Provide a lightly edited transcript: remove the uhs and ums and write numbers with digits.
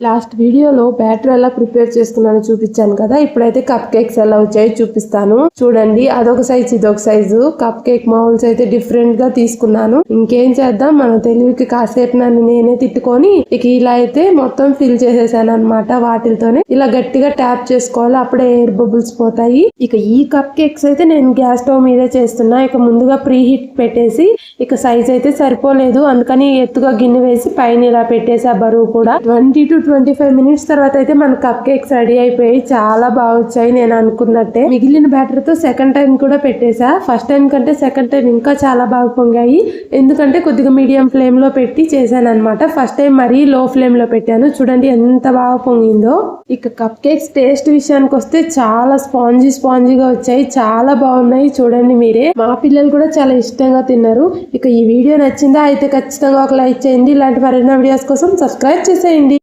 Last వీడియోలో batter ఎలా prepare చేసుకున్నానో చూపించాను కదా. ఇప్పుడైతే కప్ కేక్స్ ఎలా వచ్చాయో చూపిస్తాను చూడండి. అదొక సైజ్ ఇదొక సైజు. కప్ కేక్ మౌల్స్ అయితే డిఫరెంట్ గా తీసుకున్నాను. ఇంకేం చేద్దాం, మన తెలివికి కాసేపు నన్ను నేనే తిట్టుకొని ఇక ఇలా అయితే మొత్తం ఫిల్ చేసేసాను అనమాట. వాటితోనే ఇలా గట్టిగా ట్యాప్ చేసుకోవాలి, అప్పుడే ఎయిర్ బబుల్స్ పోతాయి. ఇక ఈ కప్ కేక్స్ అయితే నేను గ్యాస్ స్టవ్ మీదే చేస్తున్నా. ఇక ముందుగా ప్రీ హీట్ పెట్టేసి ఇక సైజ్ అయితే సరిపోలేదు, అందుకని ఎత్తుగా గిన్నె వేసి పైన ఇలా పెట్టేసి ఆ బరువు కూడా 20 to 25 మినిట్స్ తర్వాత అయితే మన కప్ కేక్స్ రెడీ అయిపోయి చాలా బాగా వచ్చాయి. నేను అనుకున్నట్టే మిగిలిన బ్యాటర్ తో సెకండ్ టైం కూడా పెట్టేసా. ఫస్ట్ టైం కంటే సెకండ్ టైం ఇంకా చాలా బాగా పొంగాయి, ఎందుకంటే కొద్దిగా మీడియం ఫ్లేమ్ లో పెట్టి చేశాను అనమాట. ఫస్ట్ టైం మరీ లో ఫ్లేమ్ లో పెట్టాను. చూడండి ఎంత బాగా పొంగిందో. ఇక కప్ కేక్స్ టేస్ట్ విషయానికి వస్తే చాలా స్పాంజీగా వచ్చాయి, చాలా బాగున్నాయి. చూడండి మీరే, మా పిల్లలు కూడా చాలా ఇష్టంగా తిన్నారు. ఇక ఈ వీడియో నచ్చిందా అయితే ఖచ్చితంగా ఒక లైక్ చేయండి. ఇలాంటి మరిన్ని వీడియోస్ కోసం సబ్స్క్రైబ్ చేసేయండి.